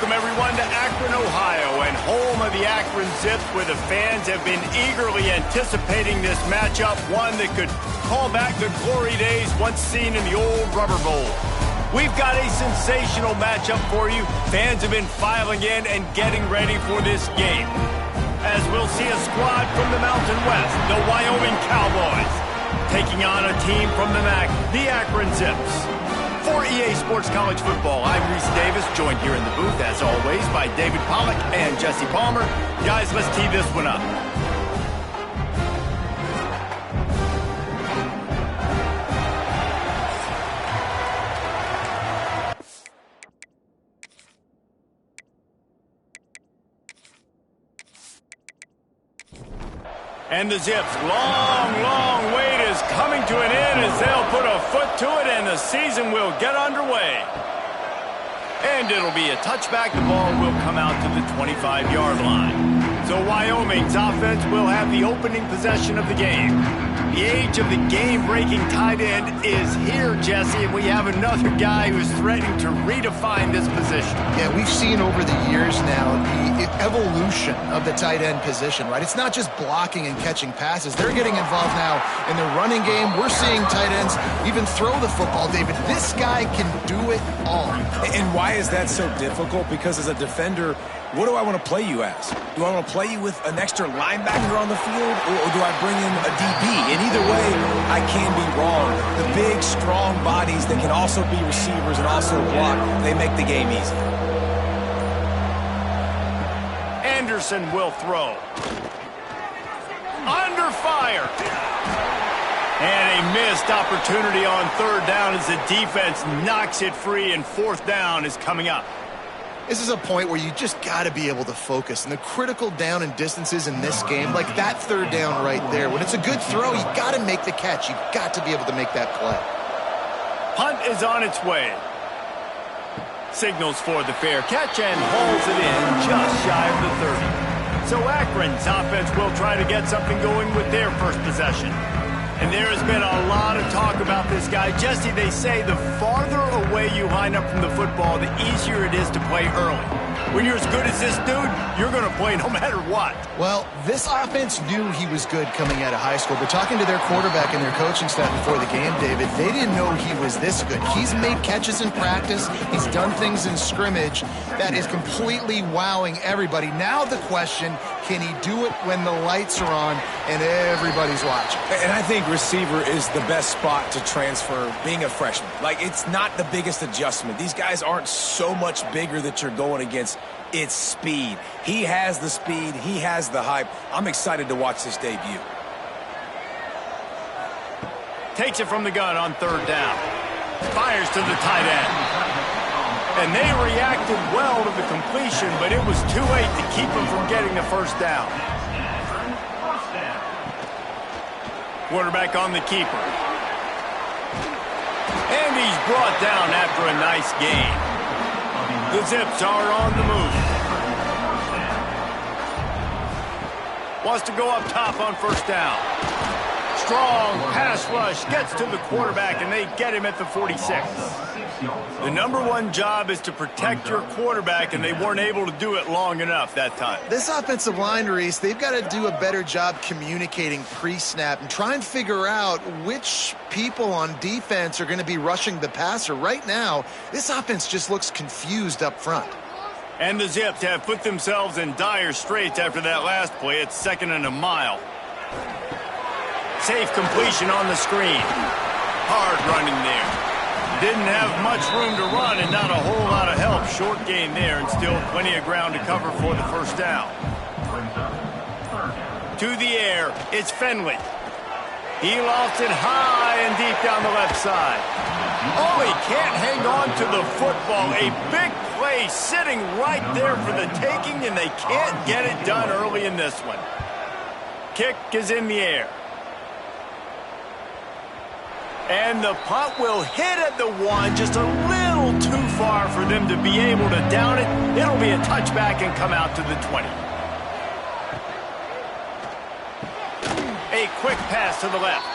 Welcome, everyone, to Akron, Ohio, and home of the Akron Zips, where the fans have been eagerly anticipating this matchup, one that could call back the glory days once seen in the old Rubber Bowl. We've got a sensational matchup for you. Fans have been filing in and getting ready for this game, as we'll see a squad from the Mountain West, the Wyoming Cowboys, taking on a team from the MAC, the Akron Zips. For EA Sports College Football, I'm Reese Davis, joined here in the booth, as always, by David Pollack and Jesse Palmer. Guys, let's tee this one up. And the Zips' long wait is coming to an end as they'll put a foot to it and the season will get underway. And it'll be a touchback. The ball will come out to the 25-yard line. So Wyoming's offense will have the opening possession of the game. The age of the game-breaking tight end is here, Jesse, and we have another guy who's threatening to redefine this position. Yeah, we've seen over the years now the evolution of the tight end position, right? It's not just blocking and catching passes. They're getting involved now in the running game. We're seeing tight ends even throw the football, David. This guy can do it all. And why is that so difficult? Because as a defender, what do I want to play you as? Do I want to play you with an extra linebacker on the field, or do I bring in a DB? And either way, I can be wrong. The big, strong bodies that can also be receivers and also block, they make the game easy. Anderson will throw. Under fire. And a missed opportunity on third down as the defense knocks it free, and fourth down is coming up. This is a point where you just got to be able to focus. And the critical down and distances in this game, like that third down right there, when it's a good throw, you got to make the catch. You got to be able to make that play. Punt is on its way. Signals for the fair catch and hauls it in just shy of the 30. So Akron's offense will try to get something going with their first possession. And there has been a lot of talk about this guy. Jesse, they say the farther away you line up from the football, the easier it is to play early. When you're as good as this dude, you're going to play no matter what. Well, this offense knew he was good coming out of high school, but talking to their quarterback and their coaching staff before the game, David, they didn't know he was this good. He's made catches in practice. He's done things in scrimmage that is completely wowing everybody. Now the question, can he do it when the lights are on and everybody's watching? And I think receiver is the best spot to transfer being a freshman. Like, it's not the biggest adjustment. These guys aren't so much bigger that you're going against. It's speed. He has the speed. He has the hype. I'm excited to watch this debut. Takes it from the gun on third down. Fires to the tight end. And they reacted well to the completion, but it was too late to keep him from getting the first down. Quarterback on the keeper. And he's brought down after a nice gain. The Zips are on the move. Wants to go up top on first down. Strong pass rush gets to the quarterback, and they get him at the 46. The number one job is to protect your quarterback, and they weren't able to do it long enough that time. This offensive line, Reese, they've got to do a better job communicating pre-snap and try and figure out which people on defense are going to be rushing the passer. Right now, this offense just looks confused up front. And the Zips have put themselves in dire straits after that last play. It's 2nd and a mile. Safe completion on the screen. Hard running there. Didn't have much room to run and not a whole lot of help. Short gain there and still plenty of ground to cover for the first down. To the air, it's Fenley. He lost it high and deep down the left side. Oh, he can't hang on to the football. A big play sitting right there for the taking, and they can't get it done early in this one. Kick is in the air. And the punt will hit at the 1, just a little too far for them to be able to down it. It'll be a touchback and come out to the 20. A quick pass to the left.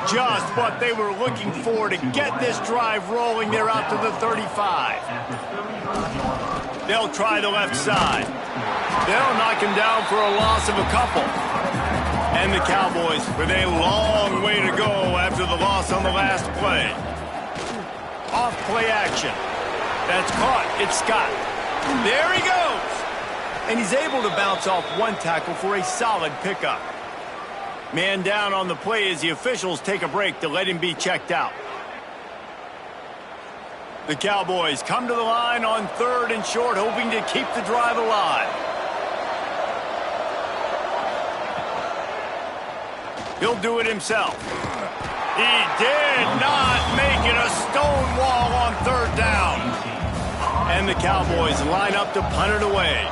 Just what they were looking for to get this drive rolling. They're out to the 35. They'll try the left side. They'll knock him down for a loss of a couple. And the Cowboys with a long way to go after the loss on the last play. Off play action. That's caught. It's Scott. There he goes. And he's able to bounce off one tackle for a solid pickup. Man down on the play as the officials take a break to let him be checked out. The Cowboys come to the line on 3rd and short, hoping to keep the drive alive. He'll do it himself. He did not make it a stone wall on 3rd down. And the Cowboys line up to punt it away.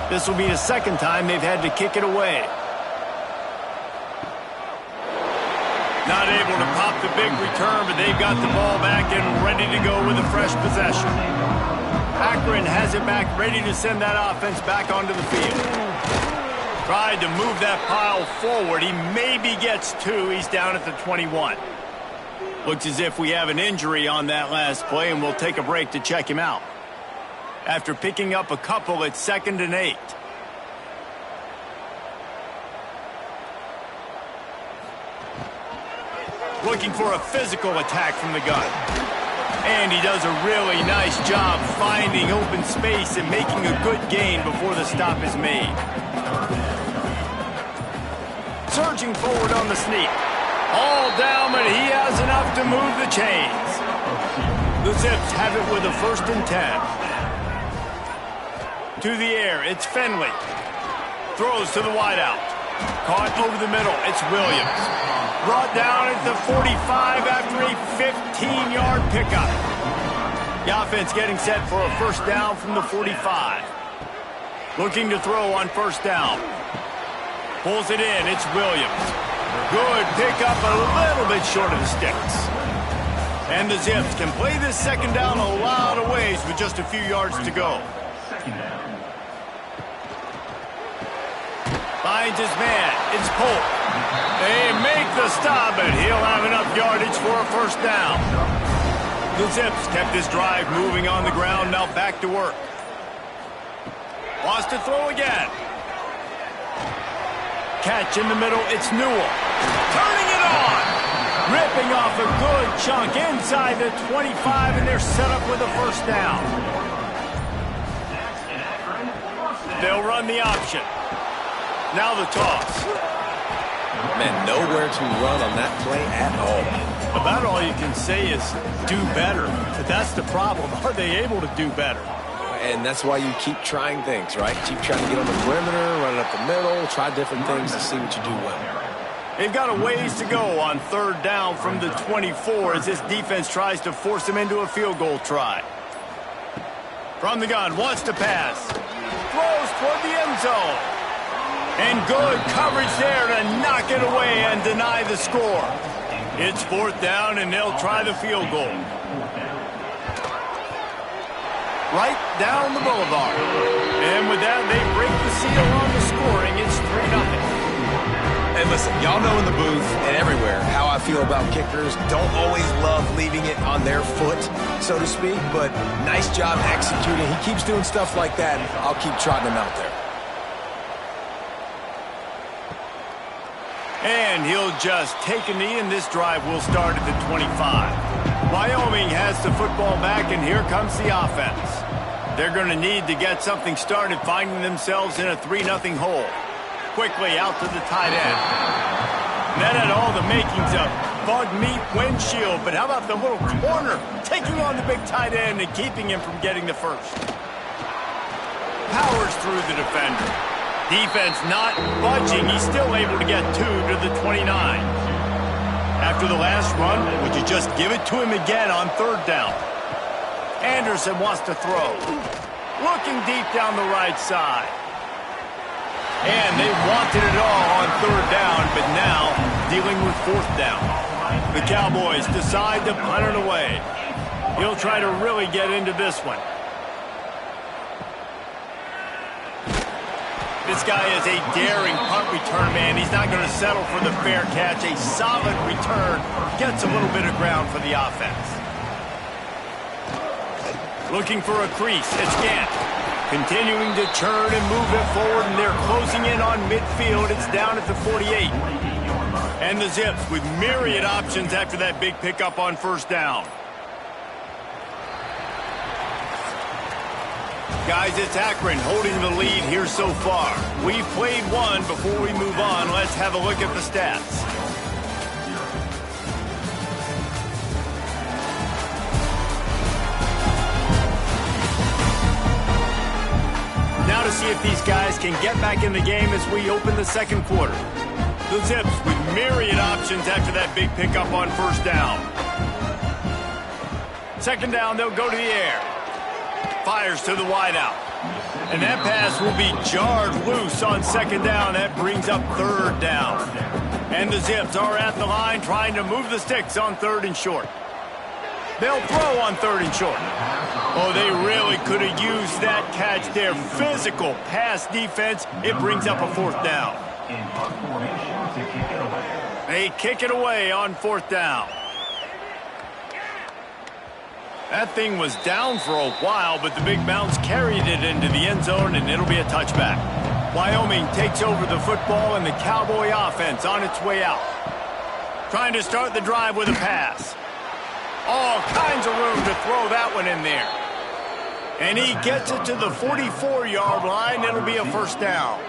This will be the second time they've had to kick it away. Not able to pop the big return, but they've got the ball back and ready to go with a fresh possession. Akron has it back, ready to send that offense back onto the field. Tried to move that pile forward. He maybe gets 2. He's down at the 21. Looks as if we have an injury on that last play, and we'll take a break to check him out. After picking up a couple, it's 2nd and 8. Looking for a physical attack from the gun. And he does a really nice job finding open space and making a good gain before the stop is made. Surging forward on the sneak. All down, but he has enough to move the chains. The Zips have it with a 1st and 10. To the air, it's Finley. Throws to the wideout. Caught over the middle, it's Williams. Brought down at the 45 after a 15-yard pickup. The offense getting set for a 1st down from the 45. Looking to throw on 1st down. Pulls it in, it's Williams. Good pickup, a little bit short of the sticks. And the Zips can play this 2nd down a lot of ways with just a few yards to go. Finds his man. It's Polk. They make the stop, but he'll have enough yardage for a 1st down. The Zips kept this drive moving on the ground, now back to work. Wants to throw again. Catch in the middle, it's Newell. Turning it on. Ripping off a good chunk inside the 25, and they're set up with a 1st down. They'll run the option. Now the toss. Man, nowhere to run on that play at all. About all you can say is do better. But that's the problem. Are they able to do better? And that's why you keep trying things, right? Keep trying to get on the perimeter, run it up the middle, try different things to see what you do well. They've got a ways to go on 3rd down from the 24 as this defense tries to force him into a field goal try. From the gun, wants to pass. Throws toward the end zone. And good coverage there to knock it away and deny the score. It's 4th down, and they'll try the field goal. Right down the boulevard. And with that, they break the seal on the scoring. It's 3-0. And listen, y'all know in the booth and everywhere how I feel about kickers. Don't always love leaving it on their foot, so to speak, but nice job executing. He keeps doing stuff like that. I'll keep trotting him out there. And he'll just take a knee, and this drive will start at the 25. Wyoming has the football back, and here comes the offense. They're going to need to get something started, finding themselves in a 3-0 hole. Quickly out to the tight end. That had all the makings of bug meat windshield, but how about the little corner taking on the big tight end and keeping him from getting the 1st? Powers through the defender. Defense not budging. He's still able to get 2 to the 29. After the last run, would you just give it to him again on 3rd down? Anderson wants to throw. Looking deep down the right side. And they wanted it all on 3rd down, but now dealing with 4th down. The Cowboys decide to punt it away. He'll try to really get into this one. This guy is a daring punt return man. He's not going to settle for the fair catch. A solid return gets a little bit of ground for the offense. Looking for a crease. It's Gant. Continuing to churn and move it forward, and they're closing in on midfield. It's down at the 48. And the Zips with myriad options after that big pickup on first down. Guys, it's Akron holding the lead here so far. We've played one. Before we move on, let's have a look at the stats. Now to see if these guys can get back in the game as we open the second quarter. The Zips with myriad options after that big pickup on first down. Second down, they'll go to the air. Fires to the wideout. And that pass will be jarred loose on second down. That brings up third down. And the Zips are at the line trying to move the sticks on third and short. They'll throw on third and short. Oh, they really could have used that catch there. Physical pass defense. It brings up a fourth down. They kick it away on fourth down. That thing was down for a while, but the big bounce carried it into the end zone, and it'll be a touchback. Wyoming takes over the football, and the Cowboy offense on its way out. Trying to start the drive with a pass. All kinds of room to throw that one in there. And he gets it to the 44-yard line. It'll be a first down.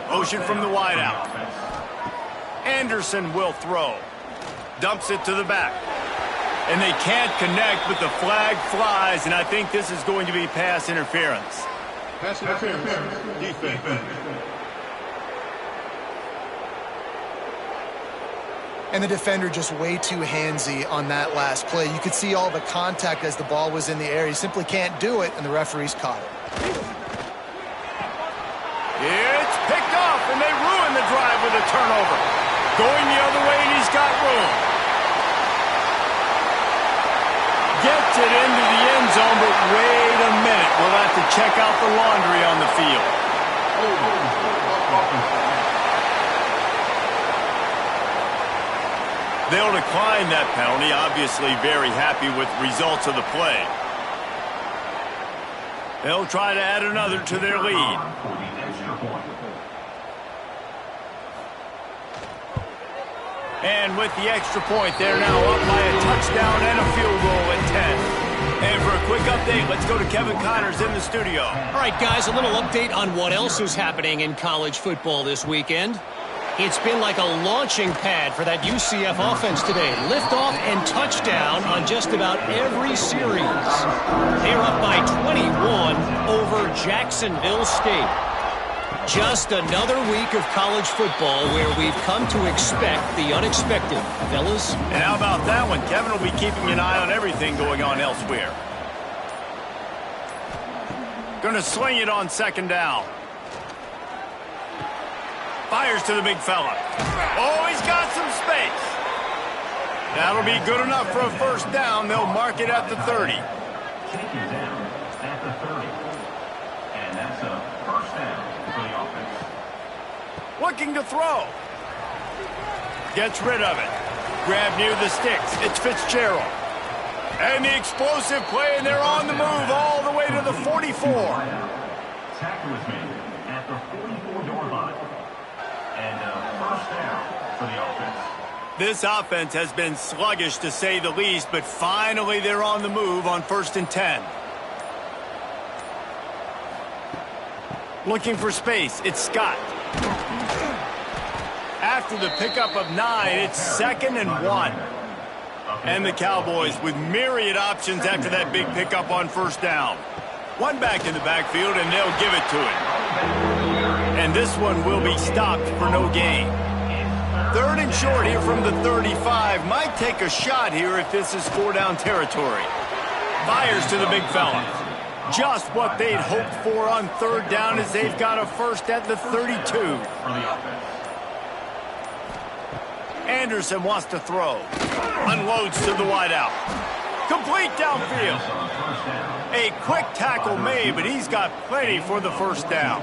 Motion from the wideout. Anderson will throw. Dumps it to the back. And they can't connect, but the flag flies, and I think this is going to be pass interference. Pass interference. Defense. And the defender just way too handsy on that last play. You could see all the contact as the ball was in the air. He simply can't do it, and the referees caught it. It's picked off, and they ruin the drive with a turnover. Going the other way, and he's got room. Gets it into the end zone, but wait a minute. We'll have to check out the laundry on the field. They'll decline that penalty, obviously very happy with results of the play. They'll try to add another to their lead. And with the extra point, they're now up by a touchdown and a field goal at 10. And for a quick update, let's go to Kevin Connors in the studio. All right, guys, a little update on what else is happening in college football this weekend. It's been like a launching pad for that UCF offense today. Liftoff and touchdown on just about every series. They're up by 21 over Jacksonville State. Just another week of college football where we've come to expect the unexpected, fellas. And how about that one? Kevin will be keeping an eye on everything going on elsewhere. Going to sling it on second down. Fires to the big fella. Oh, he's got some space. That'll be good enough for a first down. They'll mark it at the 30. Taken down at the 30. And that's a first down for the offense. Looking to throw. Gets rid of it. Grab near the sticks. It's Fitzgerald. And the explosive play, and they're on the move all the way to the 44. Tackle with me at the 44-yard line. And first down for the offense. This offense has been sluggish to say the least, but finally they're on the move on 1st and 10. Looking for space, it's Scott. After the pickup of 9, it's 2nd and 1. And the Cowboys with myriad options after that big pickup on first down. One back in the backfield, and they'll give it to him. And this one will be stopped for no gain. 3rd and short here from the 35. Might take a shot here if this is 4-down territory. Fires to the big fella. Just what they'd hoped for on 3rd down as they've got a first at the 32. Anderson wants to throw. Unloads to the wideout. Complete downfield. A quick tackle made, but he's got plenty for the first down.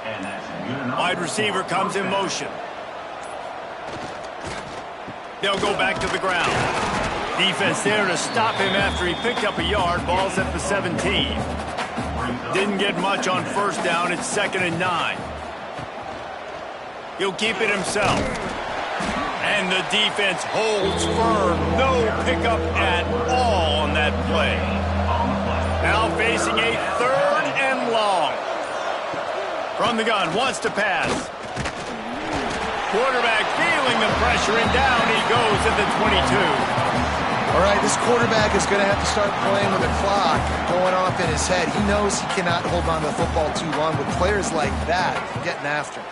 And that's good enough. Wide receiver comes in motion. They'll go back to the ground. Defense there to stop him after he picked up a yard. Ball's at the 17. Didn't get much on first down. It's 2nd and 9. He'll keep it himself. And the defense holds firm. No pickup at all on that play. Now facing a 3rd and long. From the gun, wants to pass. Quarterback feeling the pressure, and down he goes at the 22. All right, this quarterback is going to have to start playing with a clock going off in his head. He knows he cannot hold on to the football too long with players like that getting after him.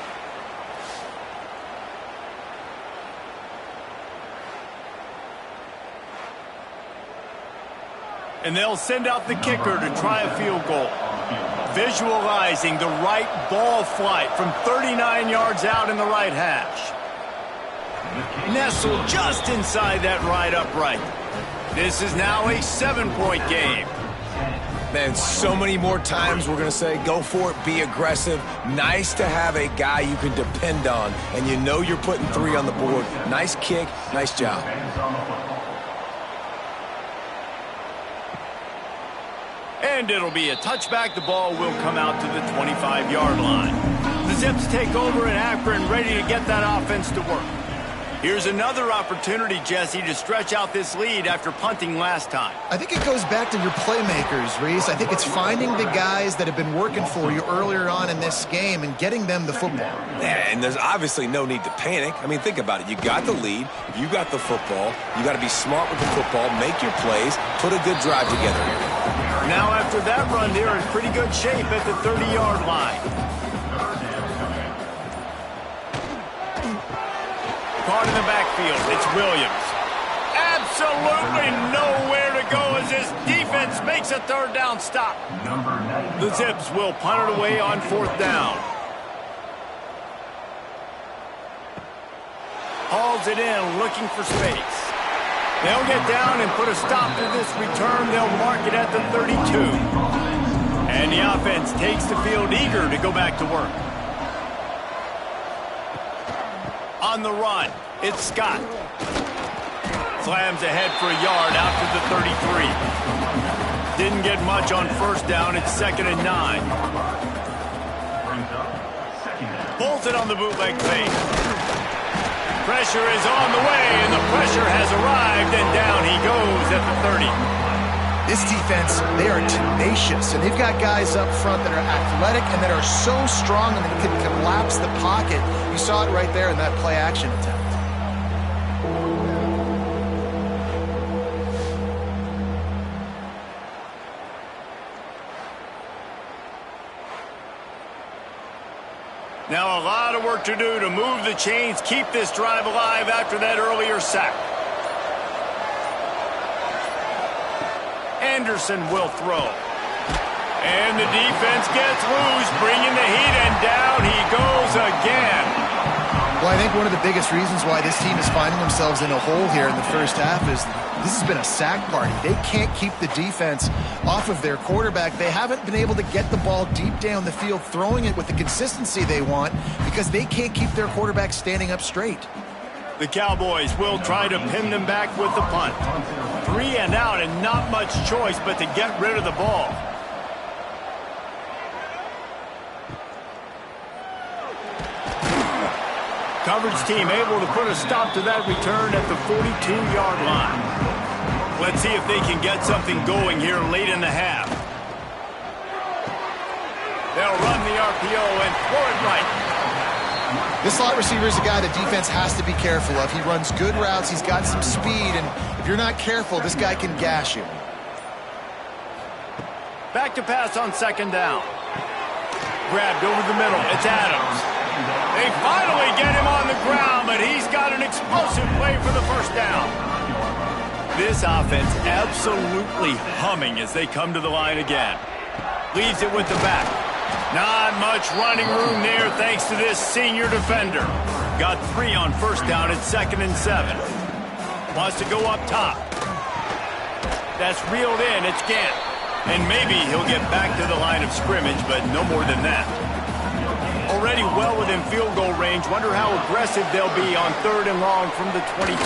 And they'll send out the kicker to try a field goal. Visualizing the right ball flight from 39 yards out in the right hash. Nestled just inside that right upright. This is now a 7-point game. Man, so many more times we're going to say, go for it, be aggressive. Nice to have a guy you can depend on, and you know you're putting 3 on the board. Nice kick, nice job. And it'll be a touchback. The ball will come out to the 25-yard line. The Zips take over in Akron, ready to get that offense to work. Here's another opportunity, Jesse, to stretch out this lead after punting last time. I think it goes back to your playmakers, Reese. I think it's finding the guys that have been working for you earlier on in this game and getting them the football. Yeah, and there's obviously no need to panic. I mean, think about it. You got the lead. You got the football. You got to be smart with the football, make your plays, put a good drive together here. Now after that run, they're in pretty good shape at the 30-yard line. Caught in the backfield, it's Williams. Absolutely nowhere to go as this defense makes a 3rd down stop. The Zips will punt it away on 4th down. Hauls it in, looking for space. They'll get down and put a stop to this return. They'll mark it at the 32. And the offense takes the field eager to go back to work. On the run, it's Scott. Slams ahead for a yard out to the 33. Didn't get much on first down. It's 2nd and 9. Pulls it on the bootleg fake. Pressure is on the way, and the pressure has arrived, and down he goes at the 30. This defense, they are tenacious, and they've got guys up front that are athletic and that are so strong and that can collapse the pocket. You saw it right there in that play-action attempt. Now a lot of work to do to move the chains, keep this drive alive after that earlier sack. Anderson will throw. And the defense gets loose, bringing the heat, and down he goes again. Well, I think one of the biggest reasons why this team is finding themselves in a hole here in the first half is this has been a sack party. They can't keep the defense off of their quarterback. They haven't been able to get the ball deep down the field, throwing it with the consistency they want because they can't keep their quarterback standing up straight. The Cowboys will try to pin them back with the punt. 3 and out and not much choice but to get rid of the ball. Coverage team able to put a stop to that return at the 42-yard line. Let's see if they can get something going here late in the half. They'll run the RPO and throw it right. This slot receiver is a guy the defense has to be careful of. He runs good routes. He's got some speed, and if you're not careful, this guy can gash you. Back to pass on 2nd down. Grabbed over the middle. It's Adams. They finally get him on the ground, but he's got an explosive play for the first down. This offense absolutely humming as they come to the line again. Leaves it with the back. Not much running room there thanks to this senior defender. Got 3 on first down at 2nd and 7. Wants to go up top. That's reeled in. It's Gant. And maybe he'll get back to the line of scrimmage, but no more than that. Already well within field goal range. Wonder how aggressive they'll be on 3rd and long from the 22.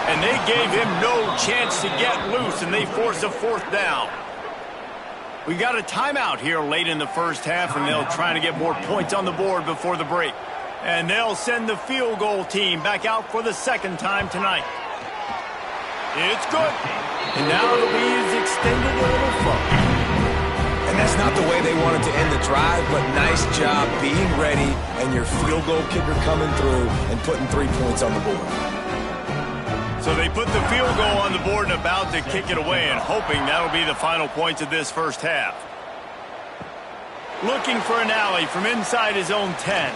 And they gave him no chance to get loose, and they force a 4th down. We got a timeout here late in the first half, and they'll try to get more points on the board before the break. And they'll send the field goal team back out for the 2nd time tonight. It's good. And now the lead is extended a little further. And that's not the way they wanted to end the drive, but nice job being ready and your field goal kicker coming through and putting 3 points on the board. So they put the field goal on the board and about to kick it away and hoping that'll be the final points of this first half. Looking for an alley from inside his own 10.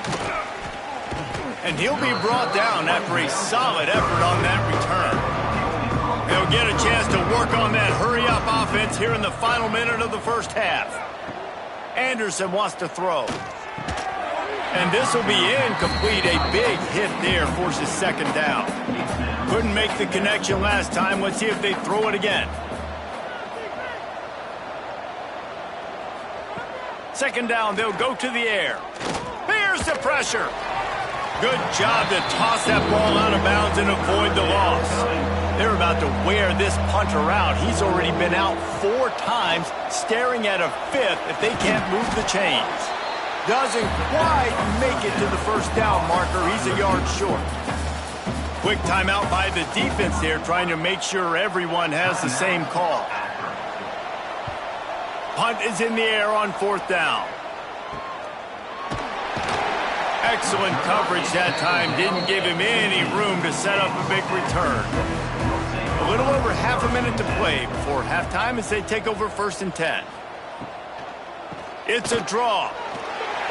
And he'll be brought down after a solid effort on that return. They'll get a chance to work on that hurry-up offense here in the final minute of the first half. Anderson wants to throw. And this will be incomplete. A big hit there forces 2nd down. Couldn't make the connection last time. Let's see if they throw it again. 2nd down, they'll go to the air. Here's the pressure. Good job to toss that ball out of bounds and avoid the loss. They're about to wear this punter out. He's already been out 4 times, staring at a 5th if they can't move the chains. Doesn't quite make it to the 1st down marker. He's a yard short. Quick timeout by the defense there, trying to make sure everyone has the same call. Punt is in the air on 4th down. Excellent coverage that time. Didn't give him any room to set up a big return. A little over half a minute to play before halftime as they take over 1st and 10. It's a draw.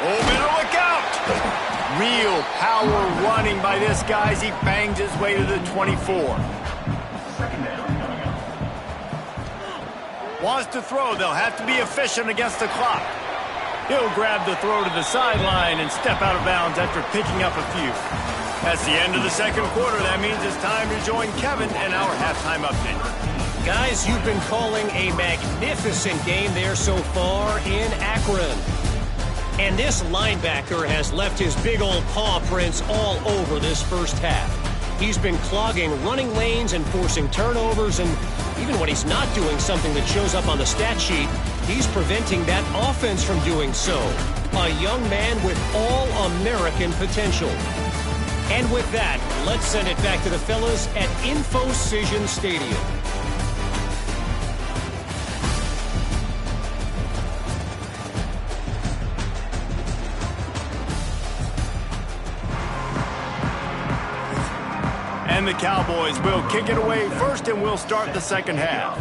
Oh, better look out! Real power running by this guy as he bangs his way to the 24. Wants to throw. They'll have to be efficient against the clock. He'll grab the throw to the sideline and step out of bounds after picking up a few. That's the end of the 2nd quarter. That means it's time to join Kevin in our halftime update. Guys, you've been calling a magnificent game there so far in Akron. And this linebacker has left his big old paw prints all over this first half. He's been clogging running lanes and forcing turnovers, and even when he's not doing something that shows up on the stat sheet, he's preventing that offense from doing so. A young man with all-American potential. And with that, let's send it back to the fellas at InfoCision Stadium. And the Cowboys will kick it away first, and we'll start the 2nd half.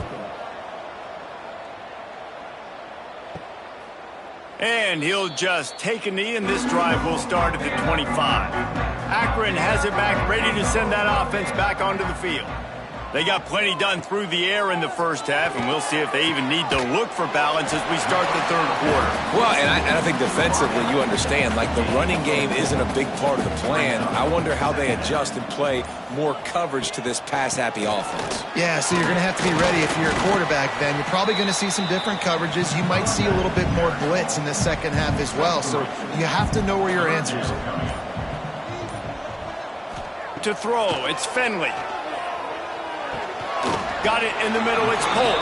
And he'll just take a knee, and this drive will start at the 25. Akron has it back, ready to send that offense back onto the field. They got plenty done through the air in the first half, and we'll see if they even need to look for balance as we start the 3rd quarter. Well, and I think defensively, you understand, like the running game isn't a big part of the plan. I wonder how they adjust and play more coverage to this pass-happy offense. Yeah, so you're going to have to be ready if you're a quarterback then. You're probably going to see some different coverages. You might see a little bit more blitz in the 2nd half as well, so you have to know where your answers are. To throw, it's Finley. Got it in the middle, it's Polk.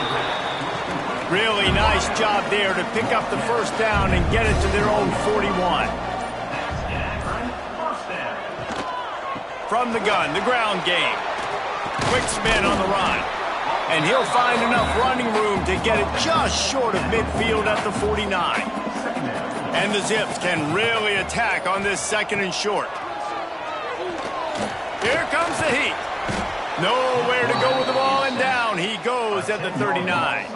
Really nice job there to pick up the 1st down and get it to their own 41. From the gun, the ground game. Quick spin on the run. And he'll find enough running room to get it just short of midfield at the 49. And the Zips can really attack on this 2nd and short. Here comes the heat. Nowhere to go with the ball, and down he goes at the 39.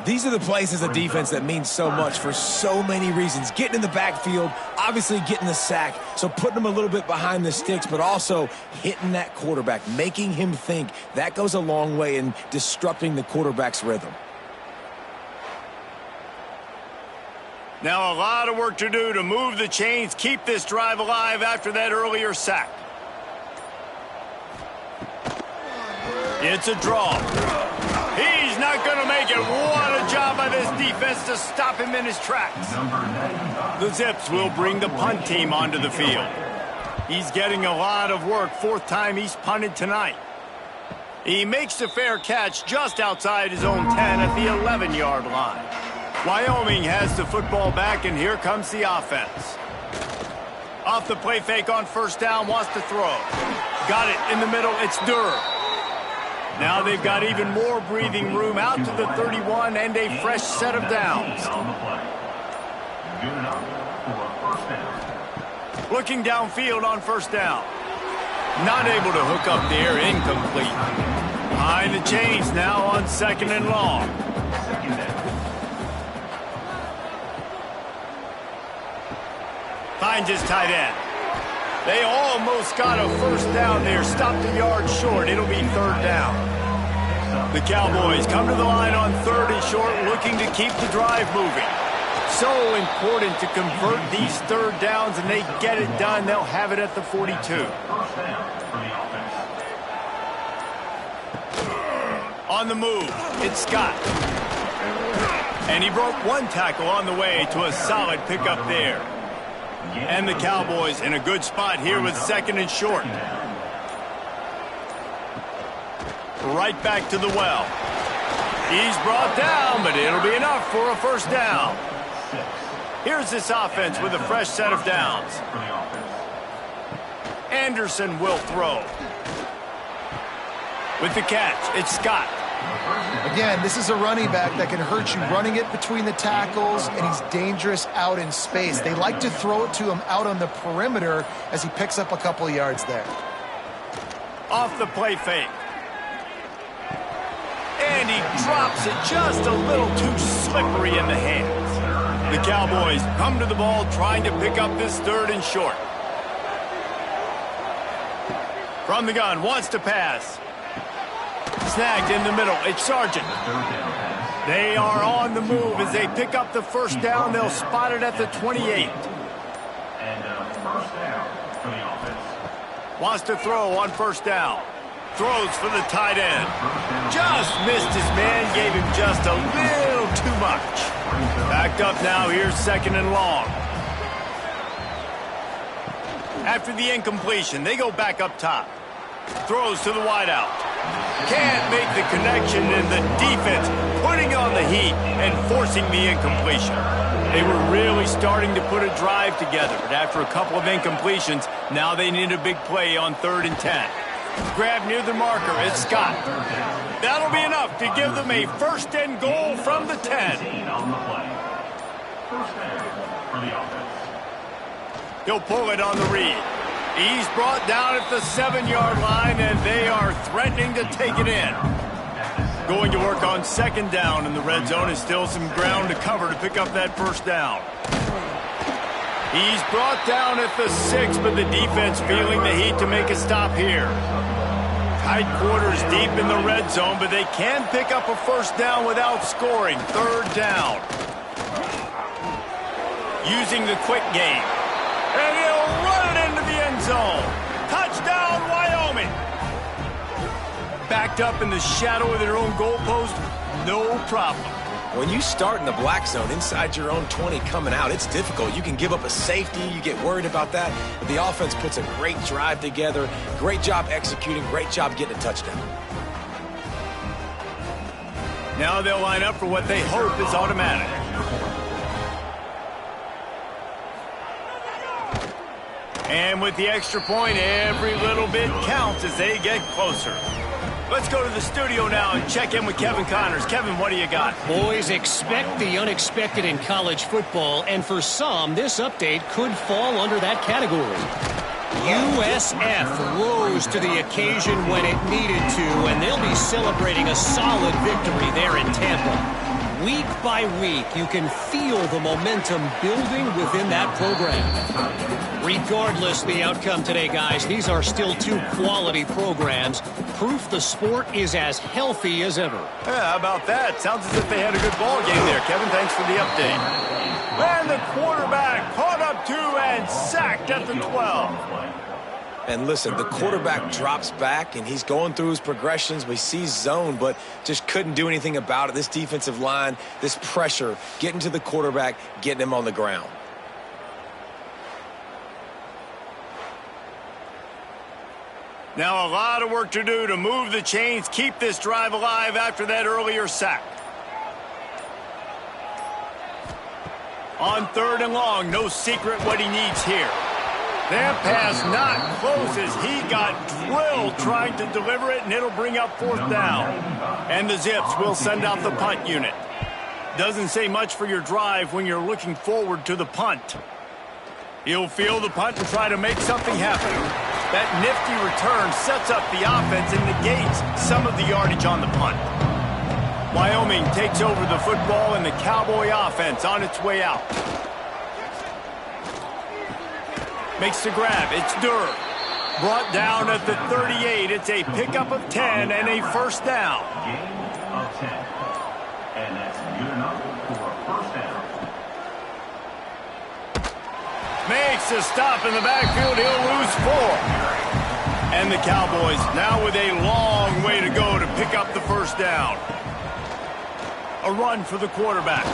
These are the plays as a defense that mean so much for so many reasons. Getting in the backfield, obviously getting the sack, so putting them a little bit behind the sticks, but also hitting that quarterback, making him think. That goes a long way in disrupting the quarterback's rhythm. Now a lot of work to do to move the chains, keep this drive alive after that earlier sack. It's a draw. He's not not going to make it. What a job by this defense to stop him in his tracks. The Zips will bring the punt team onto the field. He's getting a lot of work. Fourth time he's punted tonight. He makes the fair catch just outside his own 10 at the 11-yard line. Wyoming has the football back, and here comes the offense. Off the play fake on first down, wants to throw. Got it in the middle, it's Durr. Now they've got even more breathing room out to the 31 and a fresh set of downs. Looking downfield on first down. Not able to hook up there, incomplete. Behind the chains now on second and long. Finds his tight end. They almost got a first down there. Stopped a yard short. It'll be third down. The Cowboys come to the line on third and short, looking to keep the drive moving. So important to convert these third downs, and they get it done. They'll have it at the 42. On the move, it's Scott. And he broke one tackle on the way to a solid pickup there. And the Cowboys in a good spot here with second and short. Right back to the well. He's brought down, but it'll be enough for a first down. Here's this offense with a fresh set of downs. Anderson will throw. With the catch, it's Scott. Again, this is a running back that can hurt you running it between the tackles, and he's dangerous out in space. They like to throw it to him out on the perimeter as he picks up a couple yards there. Off the play fake. And he drops it just a little too slippery in the hands. The Cowboys come to the ball trying to pick up this third and short. From the gun, wants to pass. Snagged in the middle, it's Sargent. They are on the move as they pick up the first down. They'll spot it at the 28. And first down for the offense. Wants to throw on first down. Throws for the tight end. Just missed his man, gave him just a little too much. Backed up now, here's second and long. After the incompletion, they go back up top. Throws to the wideout. Can't make the connection, and the defense putting on the heat and forcing the incompletion. They were really starting to put a drive together, but after a couple of incompletions, now they need a big play on 3rd and 10. Grab near the marker, it's Scott. That'll be enough to give them a first and goal from the 10. He'll pull it on the read. He's brought down at the 7-yard line, and they are threatening to take it in. Going to work on second down in the red zone. Is still some ground to cover to pick up that first down. He's brought down at the 6, but the defense feeling the heat to make a stop here. Tight quarters deep in the red zone, but they can pick up a first down without scoring. 3rd down. Using the quick game. And he'll run it into the end zone. Touchdown, Wyoming. Backed up in the shadow of their own goalpost, no problem. When you start in the black zone inside your own 20 coming out, it's difficult. You can give up a safety. You get worried about that. But the offense puts a great drive together. Great job executing. Great job getting a touchdown. Now they'll line up for what they hope is automatic. And with the extra point, every little bit counts as they get closer. Let's go to the studio now and check in with Kevin Connors. Kevin, what do you got? Boys, expect the unexpected in college football, and for some, this update could fall under that category. USF rose to the occasion when it needed to, and they'll be celebrating a solid victory there in Tampa. Week by week, you can feel the momentum building within that program. Regardless the outcome today, guys, these are still two quality programs. Proof the sport is as healthy as ever. Yeah, how about that? Sounds as if they had a good ball game there. Kevin, thanks for the update. And the quarterback caught up to and sacked at the 12. And listen, the quarterback drops back, and he's going through his progressions. We see zone, but just couldn't do anything about it. This defensive line, this pressure, getting to the quarterback, getting him on the ground. Now a lot of work to do to move the chains, keep this drive alive after that earlier sack. On 3rd and long, no secret what he needs here. That pass not close as he got drilled trying to deliver it, and it'll bring up 4th down. And the Zips will send out the punt unit. Doesn't say much for your drive when you're looking forward to the punt. He'll field the punt and try to make something happen. That nifty return sets up the offense and negates some of the yardage on the punt. Wyoming takes over the football and the Cowboy offense on its way out. Makes the grab. It's Durr. Brought down at the 38. It's a pickup of 10 and a 1st down. Gain of 10. And that's good enough for a 1st down. Makes a stop in the backfield. He'll lose 4. And the Cowboys now with a long way to go to pick up the 1st down. A run for the quarterback.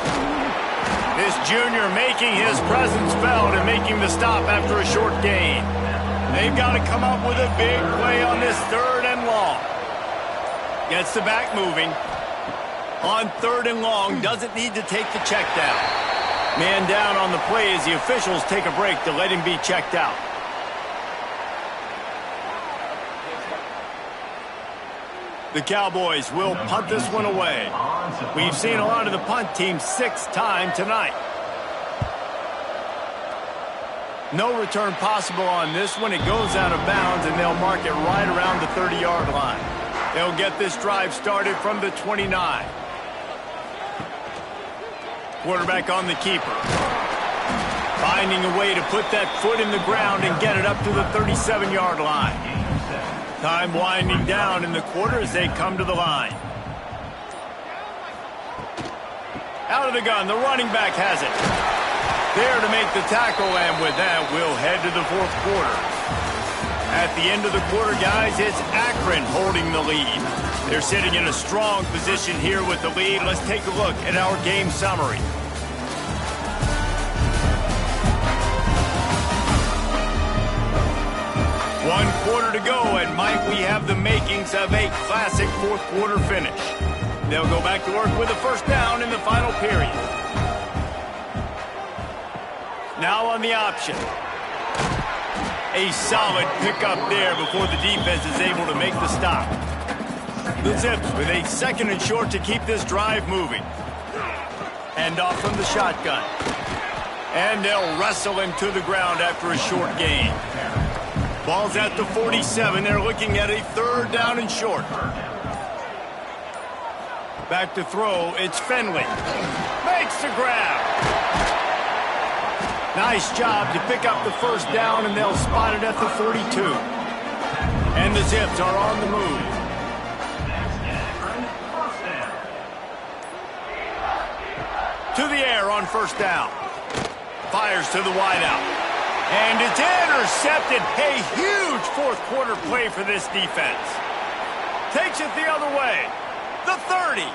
This junior making his presence felt and making the stop after a short gain. They've got to come up with a big play on this 3rd and long. Gets the back moving. On 3rd and long, doesn't need to take the check down. Man down on the play as the officials take a break to let him be checked out. The Cowboys will punt this one away. We've seen a lot of the punt team 6th time tonight. No return possible on this one. It goes out of bounds, and they'll mark it right around the 30-yard line. They'll get this drive started from the 29. Quarterback on the keeper. Finding a way to put that foot in the ground and get it up to the 37-yard line. Time winding down in the quarter as they come to the line. Out of the gun, the running back has it. There to make the tackle, and with that, we'll head to the 4th quarter. At the end of the quarter, guys, it's Akron holding the lead. They're sitting in a strong position here with the lead. Let's take a look at our game summary. One quarter to go, and might we have the makings of a classic 4th quarter finish. They'll go back to work with a 1st down in the final period. Now on the option. A solid pickup there before the defense is able to make the stop. The Zips with a 2nd and short to keep this drive moving. Hand off from the shotgun. And they'll wrestle him to the ground after a short gain. Ball's at the 47. They're looking at a 3rd down and short. Back to throw. It's Finley. Makes the grab. Nice job to pick up the 1st down, and they'll spot it at the 42. And the Zips are on the move. To the air on 1st down. Fires to the wideout. And it's intercepted. A huge 4th quarter play for this defense. Takes it the other way. The 30.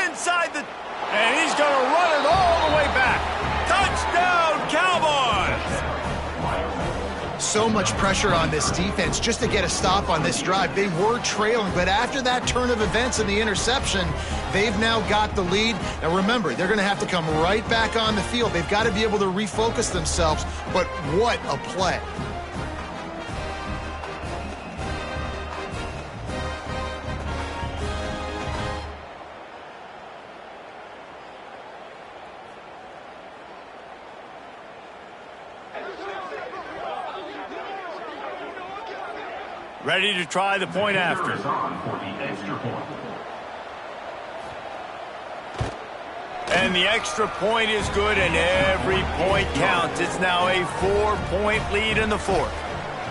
Inside the... And he's going to run it all the way back. Touchdown, Cowboys! So much pressure on this defense just to get a stop on this drive. They were trailing, but after that turn of events and the interception, they've now got the lead. Now remember, they're going to have to come right back on the field. They've got to be able to refocus themselves, but what a play. Ready to try the point after. And the extra point is good, and every point counts. It's now a 4-point lead in the 4th.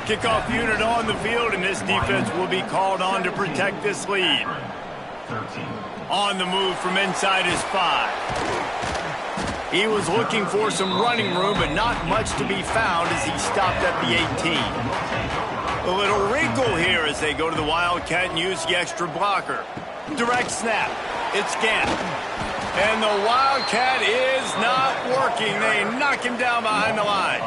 Kickoff unit on the field, and this defense will be called on to protect this lead. On the move from inside is 5. He was looking for some running room, but not much to be found as he stopped at the 18. A little wrinkle here as they go to the Wildcat and use the extra blocker. Direct snap. It's Gant. And the Wildcat is not working. They knock him down behind the line.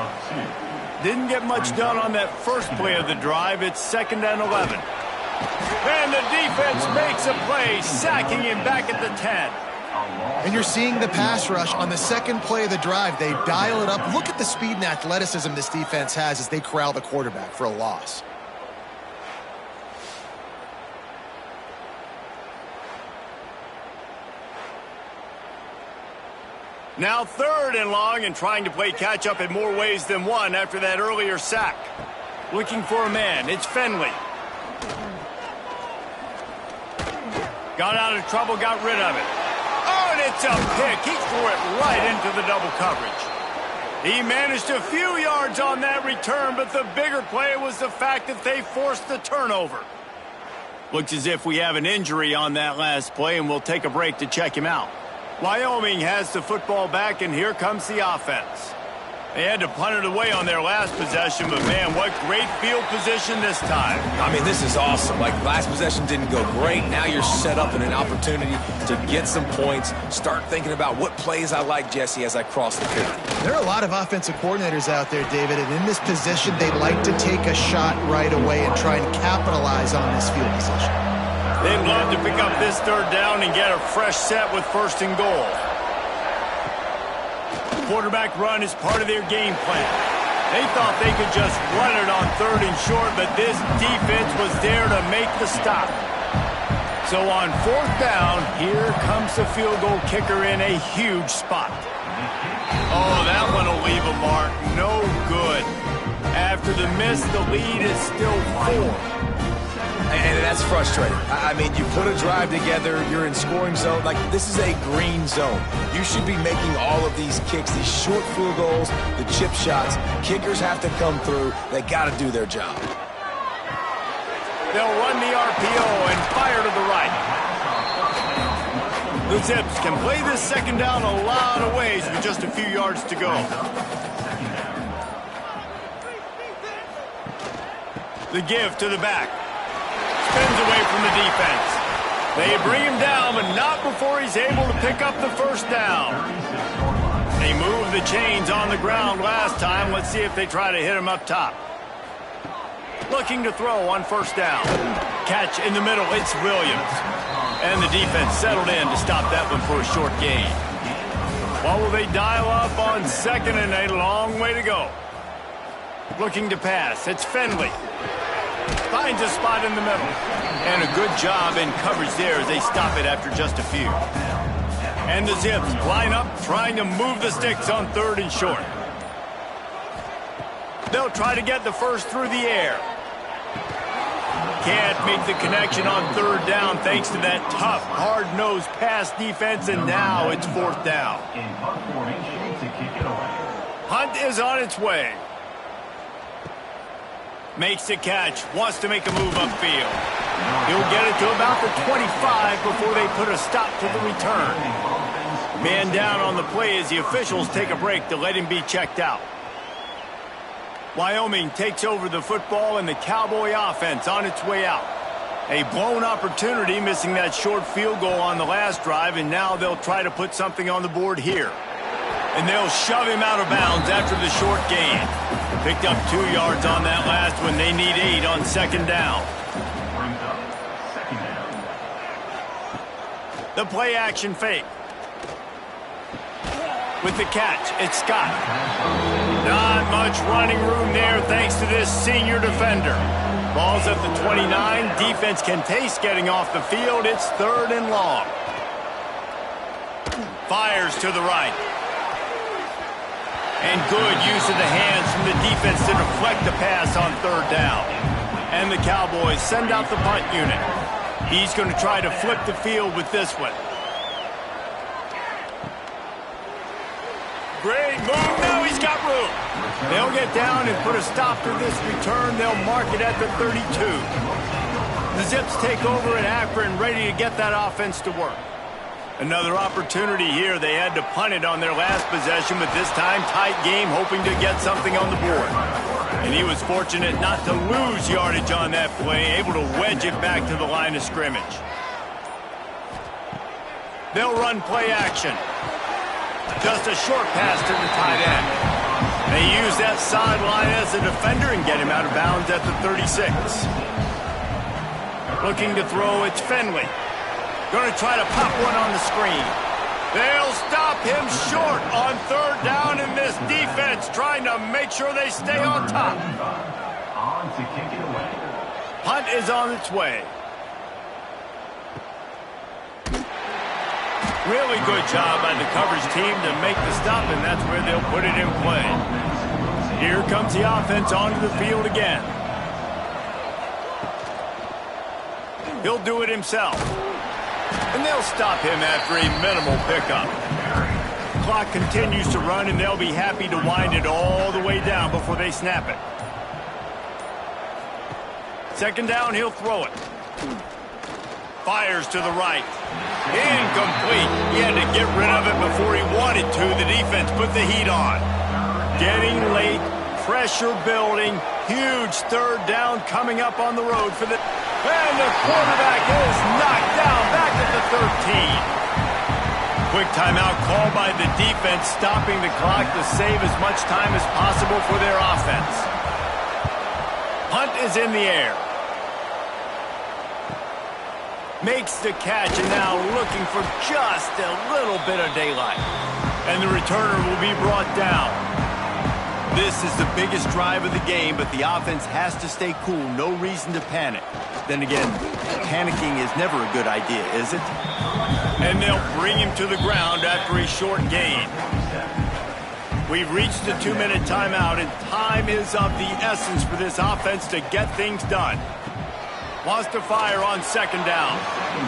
Didn't get much done on that first play of the drive. It's 2nd and 11. And the defense makes a play, sacking him back at the 10. And you're seeing the pass rush on the second play of the drive. They dial it up. Look at the speed and athleticism this defense has as they corral the quarterback for a loss. Now 3rd and long and trying to play catch-up in more ways than one after that earlier sack. Looking for a man. It's Finley. Got out of trouble, got rid of it. Oh, and it's a pick. He threw it right into the double coverage. He managed a few yards on that return, but the bigger play was the fact that they forced the turnover. Looks as if we have an injury on that last play, and we'll take a break to check him out. Wyoming has the football back, and here comes the offense. They had to punt it away on their last possession, but, man, what great field position this time. I mean, this is awesome. Like, last possession didn't go great. Now you're set up in an opportunity to get some points. Start thinking about what plays I like, Jesse, as I cross the field. There are a lot of offensive coordinators out there, David, and in this position, they like to take a shot right away and try and capitalize on this field position. They'd love to pick up this 3rd down and get a fresh set with 1st and goal. Quarterback run is part of their game plan. They thought they could just run it on 3rd and short, but this defense was there to make the stop. So on 4th down, here comes the field goal kicker in a huge spot. Oh, that one will leave a mark. No good. After the miss, the lead is still 4. And that's frustrating. I mean, you put a drive together, you're in scoring zone. Like, this is a green zone. You should be making all of these kicks, these short field goals, the chip shots. Kickers have to come through. They got to do their job. They'll run the RPO and fire to the right. The Zips can play this 2nd down a lot of ways with just a few yards to go. The give to the back. Spins away from the defense. They bring him down, but not before he's able to pick up the 1st down. They moved the chains on the ground last time. Let's see if they try to hit him up top. Looking to throw on 1st down. Catch in the middle. It's Williams. And the defense settled in to stop that one for a short gain. What will they dial up on 2nd and a long way to go? Looking to pass. It's Finley. Finds a spot in the middle. And a good job in coverage there as they stop it after just a few. And the Zips line up trying to move the sticks on 3rd and short. They'll try to get the 1st through the air. Can't make the connection on 3rd down thanks to that tough, hard-nosed pass defense, and now it's 4th down. Hunt is on its way. Makes the catch, wants to make a move upfield. He'll get it to about the 25 before they put a stop to the return. Man down on the play as the officials take a break to let him be checked out. Wyoming takes over the football and the Cowboy offense on its way out. A blown opportunity, missing that short field goal on the last drive, and now they'll try to put something on the board here. And they'll shove him out of bounds after the short gain. Picked up 2 yards on that last one. They need 8 on 2nd down. The play action fake. With the catch, it's Scott. Not much running room there thanks to this senior defender. Ball's at the 29. Defense can taste getting off the field. It's 3rd and long. Fires to the right. And good use of the hands from the defense to deflect the pass on 3rd down. And the Cowboys send out the punt unit. He's going to try to flip the field with this one. Great move. Now he's got room. They'll get down and put a stop to this return. They'll mark it at the 32. The Zips take over at Akron, ready to get that offense to work. Another opportunity here. They had to punt it on their last possession, but this time tight game, hoping to get something on the board. And he was fortunate not to lose yardage on that play, able to wedge it back to the line of scrimmage. They'll run play action. Just a short pass to the tight end. They use that sideline as a defender and get him out of bounds at the 36. Looking to throw, it's Finley. Going to try to pop one on the screen. They'll stop him short on third down, and this defense trying to make sure they stay on top. On to kick it away. Punt is on its way. Really good job by the coverage team to make the stop, and that's where they'll put it in play. Here comes the offense onto the field again. He'll do it himself. And they'll stop him after a minimal pickup. Clock continues to run, and they'll be happy to wind it all the way down before they snap it. Second down, he'll throw it. Fires to the right. Incomplete. He had to get rid of it before he wanted to. The defense put the heat on. Getting late, pressure building, huge third down coming up on the road for the... And the quarterback is knocked down back at the 13. Quick timeout called by the defense, stopping the clock to save as much time as possible for their offense. Punt is in the air. Makes the catch, and now looking for just a little bit of daylight. And the returner will be brought down. This is the biggest drive of the game, but the offense has to stay cool. No reason to panic. Then again, panicking is never a good idea, is it? And they'll bring him to the ground after a short gain. We've reached the 2-minute timeout, and time is of the essence for this offense to get things done. Wants to fire on second down.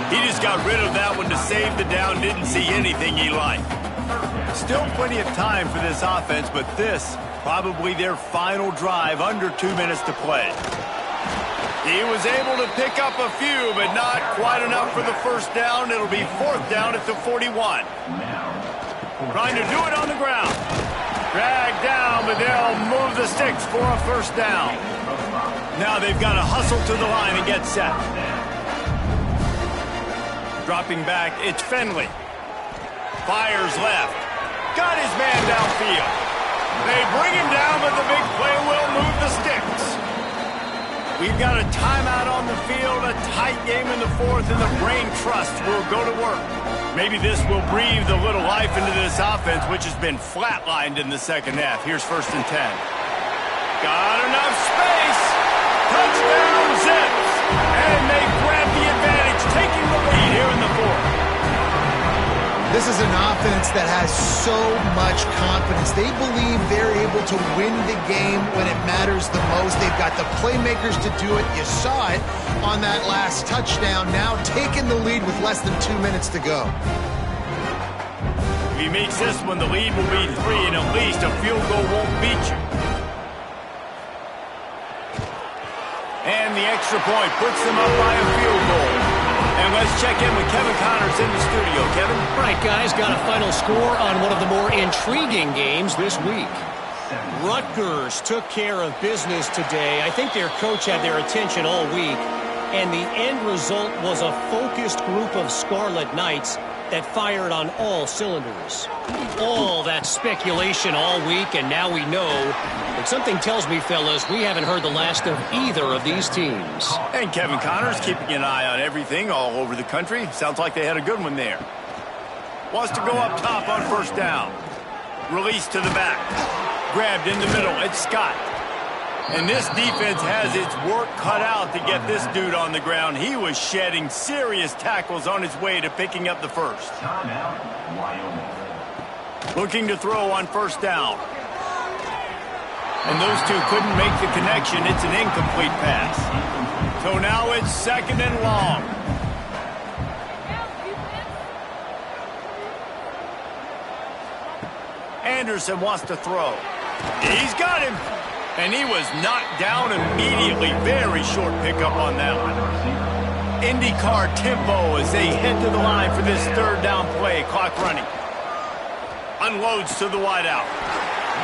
He just got rid of that one to save the down. Didn't see anything he liked. Still plenty of time for this offense, but this probably their final drive, under 2 minutes to play. He was able to pick up a few, but not quite enough for the first down. It'll be fourth down at the 41. Trying to do it on the ground. Dragged down, but they'll move the sticks for a first down. Now they've got to hustle to the line and get set. Dropping back, it's Finley. Fires left. Got his man downfield. They bring him down, but the big play will move the sticks. We've got a timeout on the field, a tight game in the fourth, and the brain trust will go to work. Maybe this will breathe a little life into this offense, which has been flatlined in the second half. Here's 1st and 10. Got enough space. Touchdown Zips. And they grab the advantage, taking the lead here in the fourth. This is an offense that has so much confidence. They believe they're able to win the game when it matters the most. They've got the playmakers to do it. You saw it on that last touchdown. Now taking the lead with less than 2 minutes to go. If he makes this one, the lead will be 3, and at least a field goal won't beat you. And the extra point puts them up by a field goal. And let's check in with Kevin Connors in the studio. Kevin? All right, guys, got a final score on one of the more intriguing games this week. Rutgers took care of business today. I think their coach had their attention all week. And the end result was a focused group of Scarlet Knights that fired on all cylinders. All that speculation all week, and now we know. But something tells me, fellas, we haven't heard the last of either of these teams. And Kevin Connors keeping an eye on everything all over the country. Sounds like they had a good one there. Wants to go up top on first down. Release to the back. Grabbed in the middle. It's Scott. And this defense has its work cut out to get this dude on the ground. He was shedding serious tackles on his way to picking up the first. Timeout, Wyoming. Looking to throw on first down. And those two couldn't make the connection. It's an incomplete pass. So now it's second and long. Anderson wants to throw. He's got him. And he was knocked down immediately. Very short pickup on that one. IndyCar tempo as they head to the line for this third down play. Clock running. Unloads to the wideout.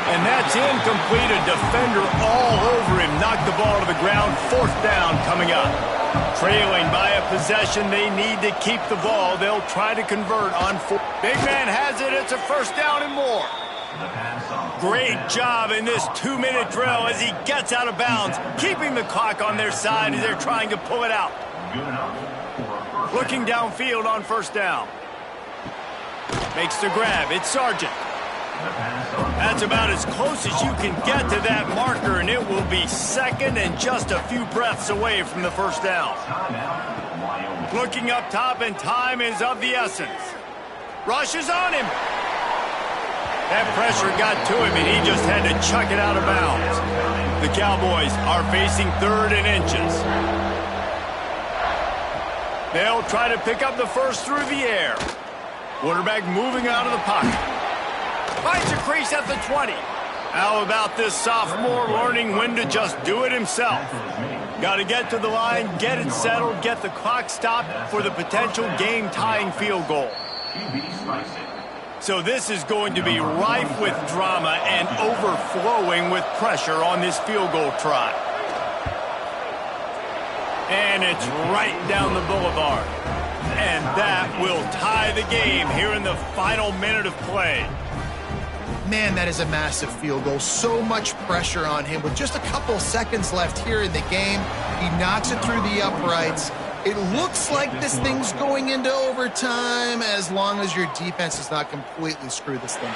And that's incomplete. A defender all over him. Knocked the ball to the ground. Fourth down coming up. Trailing by a possession. They need to keep the ball. They'll try to convert on fourth. Big man has it. It's a first down and more. Great job in this 2-minute drill as he gets out of bounds, keeping the clock on their side as they're trying to pull it out. Looking downfield on first down. Makes the grab. It's Sargent. That's about as close as you can get to that marker, and it will be second and just a few breaths away from the first down. Looking up top, and time is of the essence. Rush is on him. That pressure got to him, and he just had to chuck it out of bounds. The Cowboys are facing third and inches. They'll try to pick up the first through the air. Quarterback moving out of the pocket. Finds a crease at the 20. How about this sophomore learning when to just do it himself? Got to get to the line, get it settled, get the clock stopped for the potential game-tying field goal. So this is going to be rife with drama and overflowing with pressure on this field goal try. And it's right down the boulevard. And that will tie the game here in the final minute of play. Man, that is a massive field goal. So much pressure on him. With just a couple seconds left here in the game, he knocks it through the uprights. It looks like this thing's going into overtime as long as your defense does not completely screw this thing up.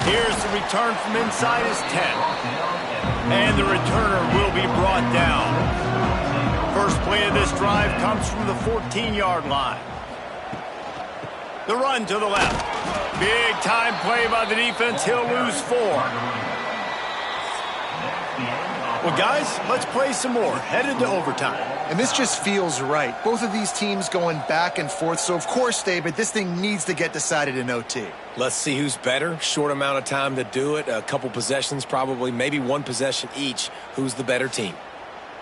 Here's the return from inside his 10. And the returner will be brought down. First play of this drive comes from the 14-yard line. The run to the left. Big time play by the defense. He'll lose 4. Well, guys, let's play some more. Headed to overtime. And this just feels right. Both of these teams going back and forth. So, of course, David, this thing needs to get decided in OT. Let's see who's better. Short amount of time to do it. A couple possessions probably. Maybe one possession each. Who's the better team?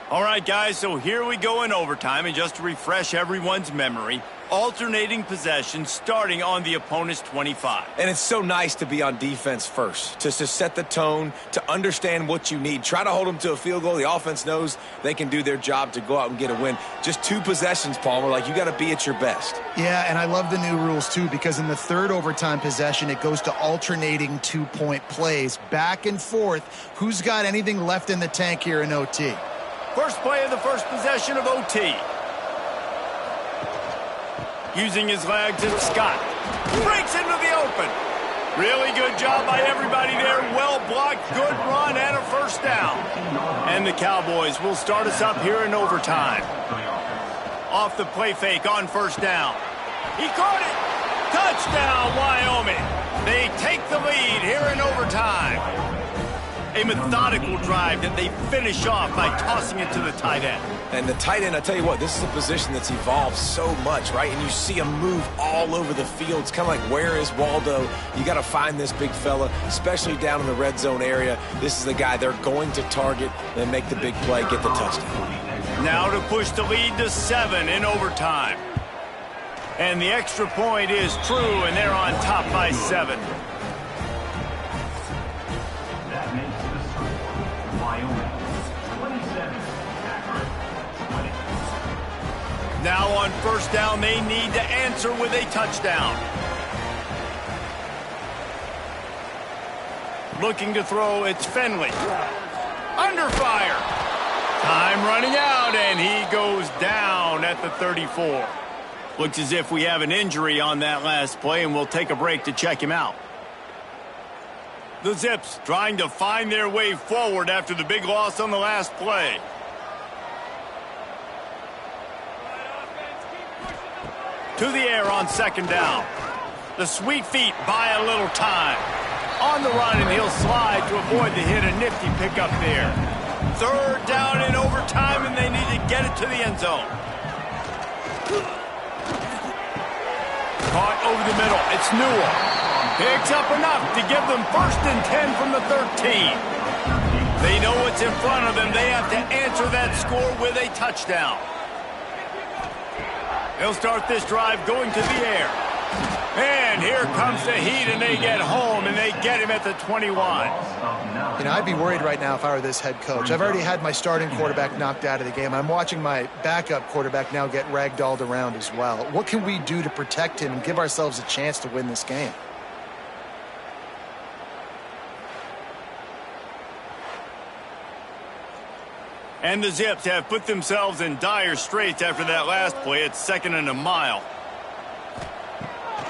All right, guys, so here we go in overtime. And just to refresh everyone's memory, alternating possessions starting on the opponent's 25. And it's so nice to be on defense first, just to set the tone, to understand what you need. Try to hold them to a field goal. The offense knows they can do their job to go out and get a win. Just 2 possessions, Palmer. Like, you got to be at your best. Yeah, and I love the new rules, too, because in the third overtime possession, it goes to alternating 2-point plays. Back and forth. Who's got anything left in the tank here in OT? First play of the first possession of OT. Using his legs, and Scott breaks into the open. Really good job by everybody there. Well blocked, good run, and a first down. And the Cowboys will start us up here in overtime. Off the play fake on first down. He caught it. Touchdown, Wyoming. They take the lead here in overtime. A methodical drive that they finish off by tossing it to the tight end. And the tight end, I tell you what, this is a position that's evolved so much, right? And you see him move all over the field. It's kind of like, where is Waldo? You got to find this big fella, especially down in the red zone area. This is the guy they're going to target and make the big play, get the touchdown. Now to push the lead to 7 in overtime. And the extra point is true, and they're on top by 7. Now on first down, they need to answer with a touchdown. Looking to throw, it's Finley. Under fire. Time running out, and he goes down at the 34. Looks as if we have an injury on that last play, and we'll take a break to check him out. The Zips trying to find their way forward after the big loss on the last play. To the air on second down. The sweet feet buy a little time. On the run, and he'll slide to avoid the hit. A nifty pickup there. Third down in overtime, and they need to get it to the end zone. Caught over the middle. It's Newell. Picks up enough to give them 1st and 10 from the 13. They know what's in front of them. They have to answer that score with a touchdown. They'll start this drive going to the air. And here comes the heat, and they get home, and they get him at the 21. You know, I'd be worried right now if I were this head coach. I've already had my starting quarterback knocked out of the game. I'm watching my backup quarterback now get ragdolled around as well. What can we do to protect him and give ourselves a chance to win this game? And the Zips have put themselves in dire straits after that last play. It's 2nd and a mile.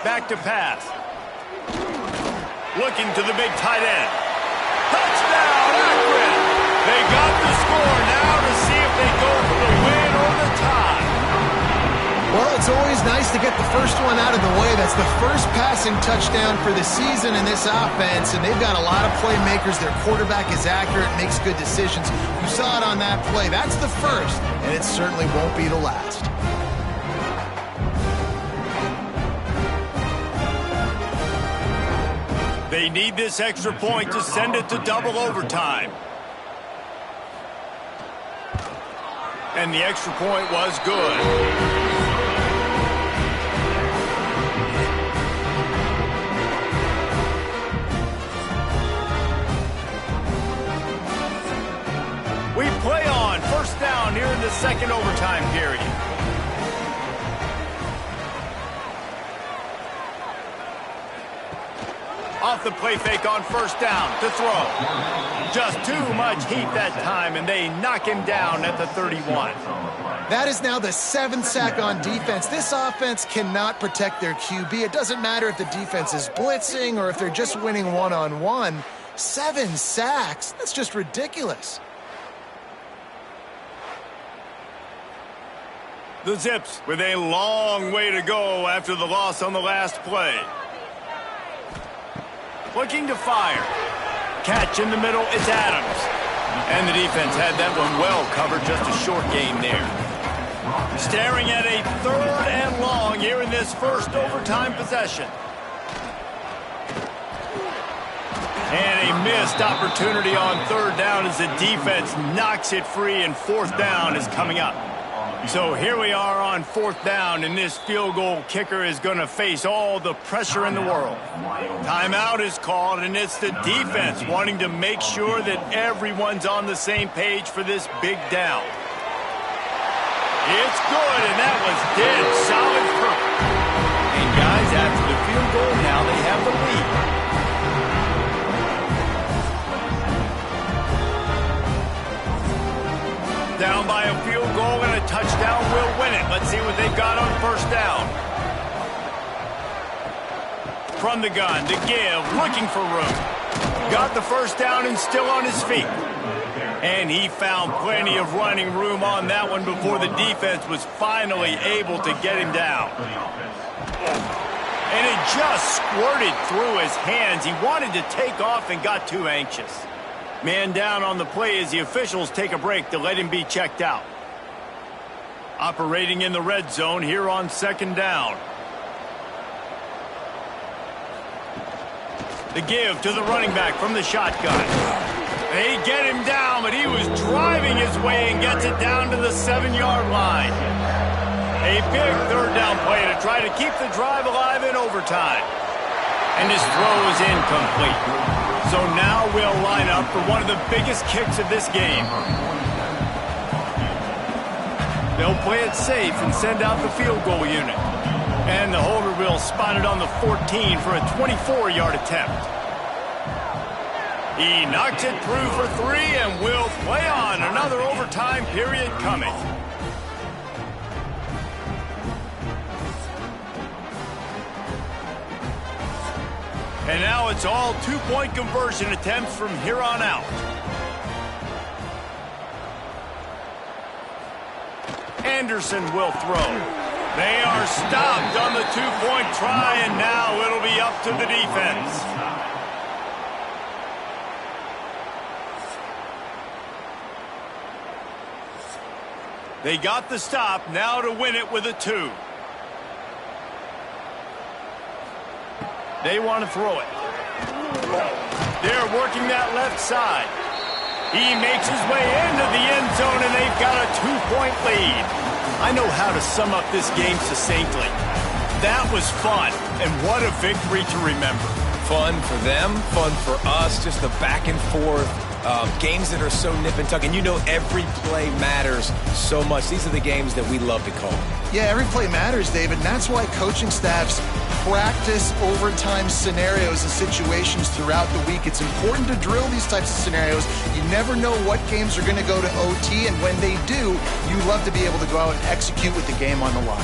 Back to pass. Looking to the big tight end. Touchdown, Akron! They got the score now to see if they go for the win or the tie. Well, it's always nice to get the first one out of the way. That's the first passing touchdown for the season in this offense, and they've got a lot of playmakers. Their quarterback is accurate, makes good decisions. You saw it on that play. That's the first, and it certainly won't be the last. They need this extra point to send it to double overtime. And the extra point was good. We play on 1st down here in the 2nd overtime period. Off the play fake on 1st down to throw. Just too much heat that time, and they knock him down at the 31. That is now the 7th sack on defense. This offense cannot protect their QB. It doesn't matter if the defense is blitzing or if they're just winning one-on-one. 7 sacks? That's just ridiculous. The Zips with a long way to go after the loss on the last play. Looking to fire. Catch in the middle, it's Adams. And the defense had that one well covered, just a short gain there. Staring at a 3rd and long here in this first overtime possession. And a missed opportunity on 3rd down as the defense knocks it free, and 4th down is coming up. So here we are on 4th down, and this field goal kicker is going to face all the pressure in the world. Timeout is called, and it's the defense wanting to make sure that everyone's on the same page for this big down. It's good, and that was dead solid proof. And guys, after the field goal, now they have the lead. Down by a field goal, and a touchdown will win it. Let's see what they've got on 1st down. From the gun to give, looking for room. Got the 1st down and still on his feet. And he found plenty of running room on that one before the defense was finally able to get him down. And it just squirted through his hands. He wanted to take off and got too anxious. Man down on the play as the officials take a break to let him be checked out. Operating in the red zone here on 2nd down. The give to the running back from the shotgun. They get him down, but he was driving his way and gets it down to the 7-yard line. A big 3rd down play to try to keep the drive alive in overtime. And his throw is incomplete. So now we'll line up for one of the biggest kicks of this game. They'll play it safe and send out the field goal unit. And the holder will spot it on the 14 for a 24-yard attempt. He knocks it through for 3 and will play on. Another overtime period coming. And now it's all 2-point conversion attempts from here on out. Anderson will throw. They are stopped on the 2-point try, and now it'll be up to the defense. They got the stop, now to win it with a 2. They want to throw it. They're working that left side. He makes his way into the end zone, and they've got a 2-point lead. I know how to sum up this game succinctly. That was fun, and what a victory to remember. Fun for them, fun for us, just the back and forth. Games that are so nip and tuck, and you know every play matters so much. These are the games that we love to call. Yeah, every play matters, David, and that's why coaching staffs practice overtime scenarios and situations throughout the week. It's important to drill these types of scenarios. You never know what games are going to go to OT, and when they do, you love to be able to go out and execute with the game on the line.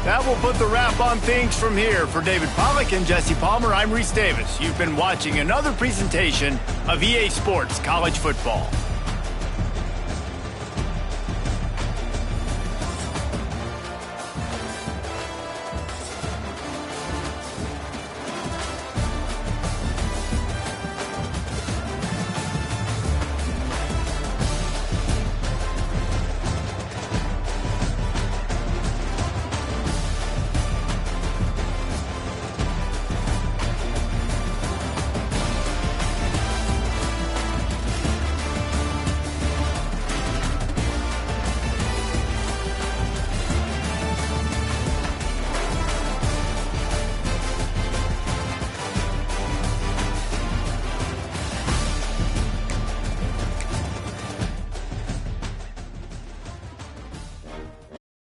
That will put the wrap on things from here. For David Pollack and Jesse Palmer, I'm Reese Davis. You've been watching another presentation of EA Sports College Football.